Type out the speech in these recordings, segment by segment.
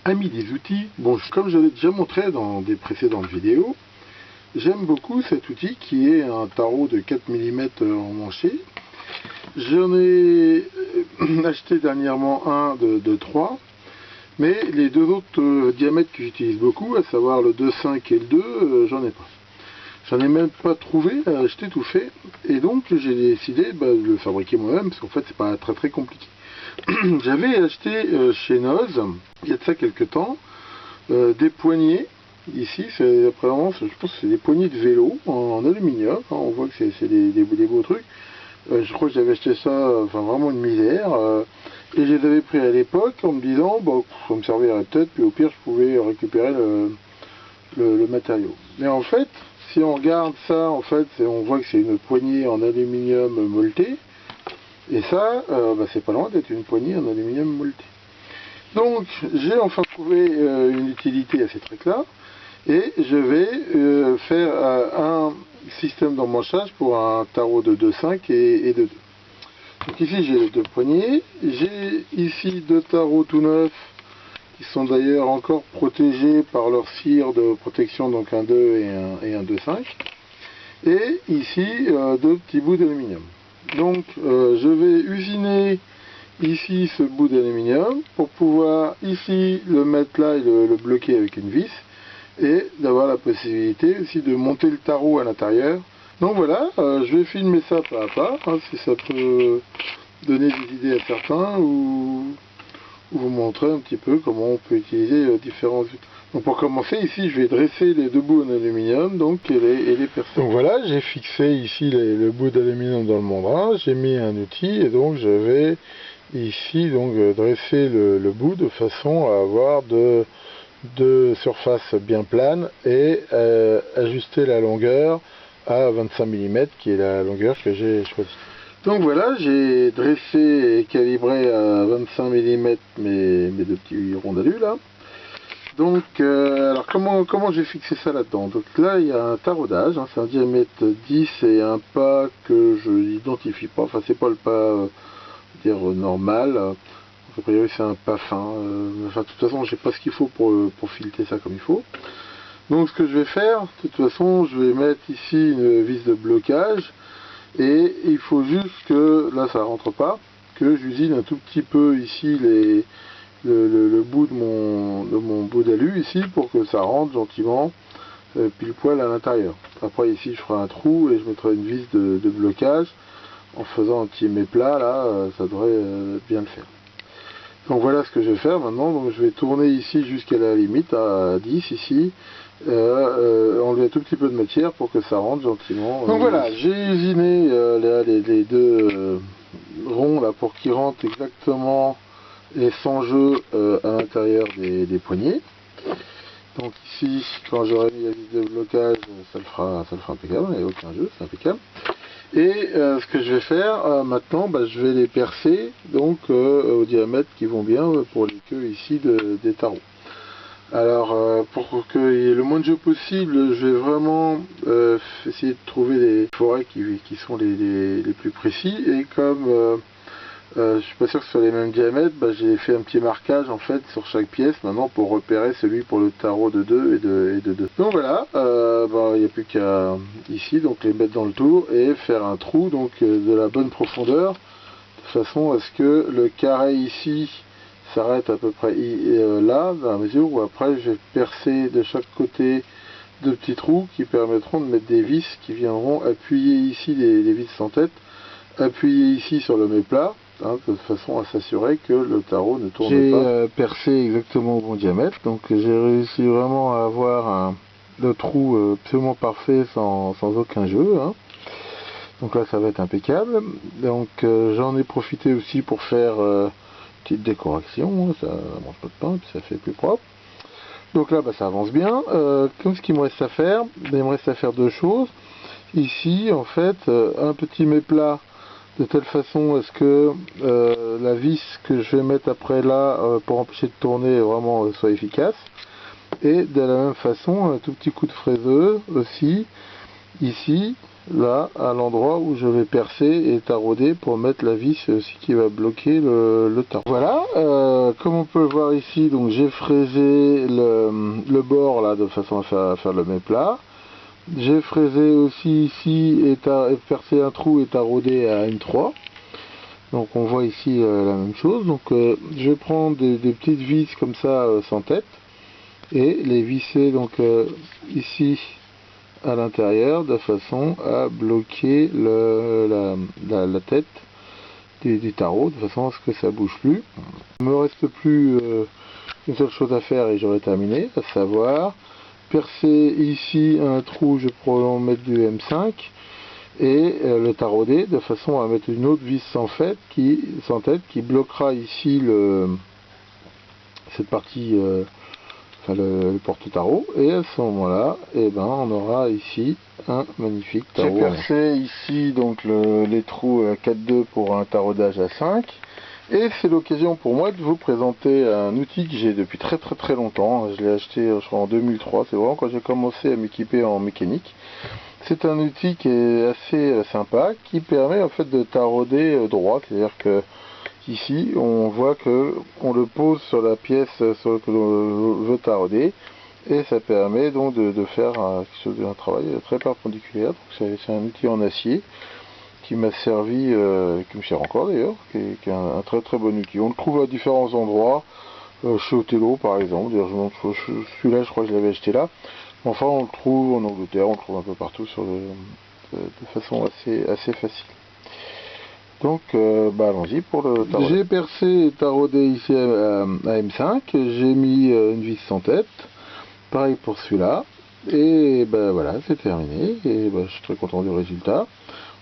Amis des outils, bon, comme je l'ai déjà montré dans des précédentes vidéos, j'aime beaucoup cet outil qui est un tarot de 4 mm emmanché. J'en ai acheté dernièrement un de 3, mais les deux autres diamètres que j'utilise beaucoup, à savoir le 2,5 et le 2, j'en ai pas. J'en ai même pas trouvé à acheter tout fait, et donc j'ai décidé de le fabriquer moi-même, parce qu'en fait c'est pas très compliqué. J'avais acheté chez Noz, il y a de ça quelques temps, des poignées. Ici, apparemment, je pense que c'est des poignées de vélo en aluminium. On voit que c'est des beaux trucs. Je crois que j'avais acheté ça, enfin vraiment une misère. Et je les avais pris à l'époque en me disant, bon, ça me servirait peut-être, puis au pire, je pouvais récupérer le matériau. Mais en fait, si on regarde ça, en fait, on voit que c'est une poignée en aluminium molleté. Et ça, c'est pas loin d'être une poignée en aluminium molleté. Donc, j'ai enfin trouvé une utilité à ces trucs-là. Et je vais faire un système d'emmanchage pour un tarot de 2,5 et de 2. Donc ici, j'ai les deux poignées. J'ai ici deux tarots tout neufs qui sont d'ailleurs encore protégés par leur cire de protection, donc un 2 et un 2,5. Et ici, deux petits bouts d'aluminium. Donc, je vais usiner ici ce bout d'aluminium pour pouvoir ici le mettre là et le bloquer avec une vis, et d'avoir la possibilité aussi de monter le tarot à l'intérieur. Donc voilà, je vais filmer ça pas à pas, si ça peut donner des idées à certains, ou vous montrer un petit peu comment on peut utiliser différents outils. Donc pour commencer, ici je vais dresser les deux bouts en aluminium, donc et les percer. Donc voilà, j'ai fixé ici le bout d'aluminium dans le mandrin, j'ai mis un outil, et donc je vais ici donc dresser le bout de façon à avoir de surface bien plane et ajuster la longueur à 25 mm qui est la longueur que j'ai choisie. Donc voilà, j'ai dressé et calibré à 25 mm mes deux petits rondalus là. Donc alors comment j'ai fixé ça là-dedans? Donc là il y a un taraudage, c'est un diamètre 10 et un pas que je n'identifie pas, enfin c'est pas le pas dire normal. A priori c'est un pas fin, enfin de toute façon j'ai pas ce qu'il faut pour fileter ça comme il faut. Donc ce que je vais faire, de toute façon je vais mettre ici une vis de blocage, et il faut juste que, là ça rentre pas, que j'usine un tout petit peu ici le bout de mon bout d'alu ici pour que ça rentre gentiment pile poil à l'intérieur. Après ici je ferai un trou et je mettrai une vis de blocage. En faisant un petit méplat là, ça devrait bien le faire. Donc voilà ce que je vais faire maintenant. Donc je vais tourner ici jusqu'à la limite à 10 ici, enlever un tout petit peu de matière pour que ça rentre gentiment. Donc voilà, j'ai usiné les deux ronds là pour qu'ils rentrent exactement et sans jeu à l'intérieur des poignées. Donc ici, quand j'aurai mis la vis de blocage, ça le fera impeccable, il n'y a aucun jeu, c'est impeccable. Et ce que je vais faire maintenant, je vais les percer donc au diamètre qui vont bien pour les queues ici des tarots. Alors pour qu'il y ait le moins de jeu possible, je vais vraiment essayer de trouver des forêts qui sont les plus précis, et comme je suis pas sûr que ce soit les mêmes diamètres, j'ai fait un petit marquage en fait sur chaque pièce maintenant pour repérer celui pour le tarot de 2 et de 2. Donc voilà, il n'y a plus qu'à ici donc les mettre dans le tour et faire un trou donc de la bonne profondeur, de façon à ce que le carré ici s'arrête à peu près là, dans la mesure où après je vais percer de chaque côté deux petits trous qui permettront de mettre des vis qui viendront appuyer ici les vis sans tête, appuyer ici sur le méplat, de façon à s'assurer que le tarot ne tourne pas. J'ai percé exactement au bon diamètre, donc j'ai réussi vraiment à avoir le trou absolument parfait sans aucun jeu. Donc là ça va être impeccable. Donc j'en ai profité aussi pour faire une petite décoration, ça mange pas de pain, puis ça fait plus propre. Donc là ça avance bien. Comme ce qu'il me reste à faire, il me reste à faire deux choses. Ici en fait un petit méplat de telle façon à ce que la vis que je vais mettre après là pour empêcher de tourner vraiment soit efficace, et de la même façon un tout petit coup de fraiseuse aussi ici là à l'endroit où je vais percer et tarauder pour mettre la vis aussi qui va bloquer le tarot. Voilà, comme on peut le voir ici, donc j'ai fraisé le bord là de façon à faire le méplat. J'ai fraisé aussi ici et percé un trou et taraudé à M3. Donc on voit ici la même chose. Donc je vais prendre des petites vis comme ça sans tête et les visser donc ici à l'intérieur de façon à bloquer la tête du tarot de façon à ce que ça bouge plus. Il ne me reste plus une seule chose à faire et j'aurai terminé, à savoir percer ici un trou, je pourrais en mettre du M5 et le tarauder de façon à mettre une autre vis sans tête qui bloquera ici cette partie, le porte-tarot, et à ce moment-là, on aura ici un magnifique tarot. J'ai percé ici donc les trous 4-2 pour un taraudage à 5. Et c'est l'occasion pour moi de vous présenter un outil que j'ai depuis très longtemps. Je l'ai acheté je crois en 2003, c'est vraiment quand j'ai commencé à m'équiper en mécanique. C'est un outil qui est assez sympa, qui permet en fait de tarauder droit, c'est-à-dire que ici on voit que on le pose sur la pièce sur laquelle on veut tarauder, et ça permet donc de faire un travail très perpendiculaire. C'est un outil en acier qui m'a servi, qui me sert encore d'ailleurs, qui est un très bon outil. On le trouve à différents endroits, chez Othello par exemple. Celui-là, je crois que je l'avais acheté là. Enfin, on le trouve en Angleterre, on le trouve un peu partout de façon assez facile. Donc, allons-y pour le tarot. J'ai percé et taraudé ici à M5. J'ai mis une vis sans tête. Pareil pour celui-là. Et voilà, c'est terminé. Et je suis très content du résultat.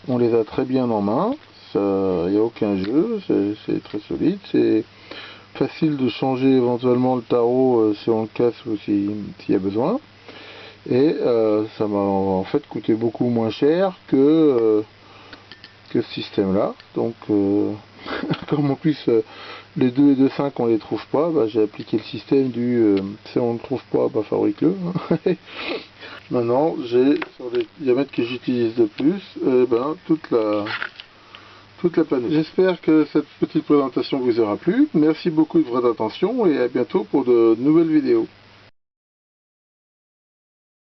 On les a très bien en main, il n'y a aucun jeu, c'est très solide, c'est facile de changer éventuellement le tarot si on le casse ou s'il y a besoin. Et ça m'a en fait coûté beaucoup moins cher que ce système-là. Donc, comme en plus les 2 et 2,5 on les trouve pas, j'ai appliqué le système du si on ne le trouve pas, fabrique-le. Maintenant, j'ai sur les diamètres que j'utilise de plus, toute la panne. J'espère que cette petite présentation vous aura plu. Merci beaucoup de votre attention et à bientôt pour de nouvelles vidéos.